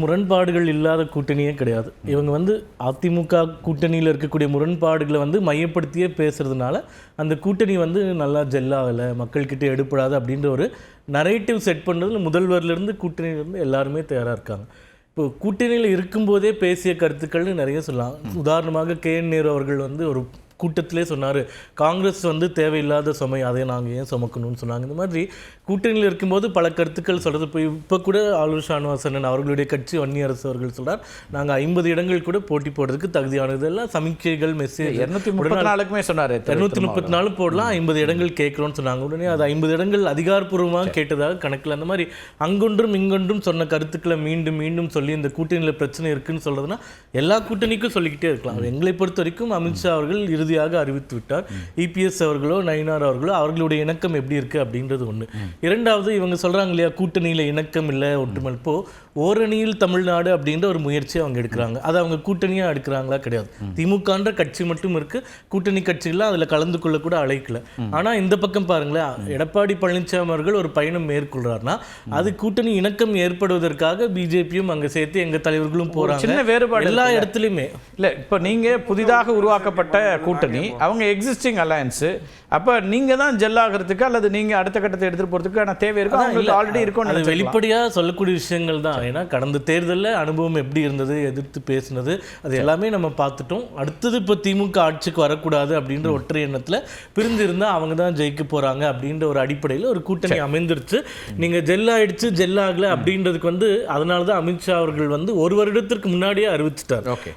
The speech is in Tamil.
முரண்பாடுகள் இல்லாத கூட்டணியே கிடையாது. இவங்க அதிமுக கூட்டணியில் இருக்கக்கூடிய முரண்பாடுகளை மையப்படுத்தியே பேசுறதுனால அந்த கூட்டணி நல்லா ஜெல்லாகலை, மக்கள்கிட்ட எடுப்படாது அப்படின்ற ஒரு நரேட்டிவ் செட் பண்ணுறதுல முதல்வர்லேருந்து கூட்டணியிலேருந்து எல்லாருமே தயாராக இருக்காங்க. இப்போ கூட்டணியில் இருக்கும்போதே பேசிய கருத்துக்கள்னு நிறைய சொல்லலாம். உதாரணமாக KN நேரு அவர்கள் ஒரு கூட்டத்திலே சொன்னார், காங்கிரஸ் தேவையில்லாத சுமை, அதை நாங்கள் ஏன் சுமக்கணும்னு சொன்னாங்க. இந்த மாதிரி கூட்டணியில் இருக்கும்போது பல கருத்துக்கள் சொல்கிறது. இப்போ கூட ஆளுநர் ஷானவாசன் அவர்களுடைய கட்சி வன்னியரசு அவர்கள் சொல்கிறார், நாங்கள் 50 இடங்கள் கூட போட்டி போடுறதுக்கு தகுதியானது. எல்லாம் சமீட்சைகள் மெசேஜ் 234க்குமே சொன்னார், 234 போடலாம், 50 இடங்கள் கேட்குறோன்னு சொன்னாங்க. உடனே அது 50 இடங்கள் அதிகாரப்பூர்வமாக கேட்டதாக கணக்கில் அந்த மாதிரி அங்கொன்றும் இங்கொன்றும் சொன்ன கருத்துக்களை மீண்டும் மீண்டும் சொல்லி இந்த கூட்டணியில் பிரச்சனை இருக்குன்னு சொல்கிறதுனா எல்லா கூட்டணிக்கும் சொல்லிக்கிட்டே இருக்கலாம். எங்களை பொறுத்த வரைக்கும் அமித்ஷா அவர்கள் இறுதியாக அறிவித்து விட்டார். EPS அவர்களோ நயினார் அவர்களோ அவர்களுடைய இணக்கம் எப்படி இருக்குது அப்படின்றது ஒன்று. இரண்டாவது, இவங்க சொல்கிறாங்க இல்லையா, கூட்டணியில் இணக்கம் இல்லை, ஒற்றுமை. இப்போ ஓரணியில் தமிழ்நாடு அப்படின்ற ஒரு முயற்சியை அவங்க எடுக்கிறாங்க. அது அவங்க கூட்டணியாக எடுக்கிறாங்களா? கிடையாது. திமுகன்ற கட்சி மட்டும் இருக்குது, கூட்டணி கட்சிகள்லாம் அதில் கலந்து கொள்ள கூட அழைக்கல. ஆனால் இந்த பக்கம் பாருங்களேன், எடப்பாடி பழனிசாமி அவர்கள் ஒரு பயணம் மேற்கொள்கிறாருன்னா அது கூட்டணி இணக்கம் ஏற்படுவதற்காக பிஜேபியும் அங்கே சேர்த்து எங்கள் தலைவர்களும் போகிறாங்க. சின்ன வேறுபாடு எல்லா இடத்துலையுமே இல்லை. இப்போ நீங்கள் புதிதாக உருவாக்கப்பட்ட கூட்டணி, அவங்க எக்ஸிஸ்டிங் அலையன்ஸு, அப்போ நீங்கள் தான் ஜெல்லாகிறதுக்கு அல்லது நீங்கள் அடுத்த கட்டத்தை எடுத்துகிட்டு போகிறதுக்கான தேவை இருக்கும், அவங்களுக்கு ஆல்ரெடி இருக்கும். அது வெளிப்படையாக சொல்லக்கூடிய விஷயங்கள் தான். ஏன்னா கடந்த தேர்தலில் அனுபவம் எப்படி இருந்தது, எதிர்த்து பேசினது, அது எல்லாமே நம்ம பார்த்துட்டோம். அடுத்தது இப்போ திமுக ஆட்சிக்கு வரக்கூடாது அப்படின்ற ஒற்றை எண்ணத்தில் பிரிந்து இருந்தால் அவங்க தான் ஜெயிக்க போகிறாங்க அப்படின்ற ஒரு அடிப்படையில் ஒரு கூட்டணி அமைந்துருச்சு. நீங்கள் ஜெல்லாயிடுச்சு ஜெல்லாகலை அப்படின்றதுக்கு அதனால தான் அமித்ஷா அவர்கள் ஒரு வருடத்திற்கு முன்னாடியே அறிவிச்சிட்டார்.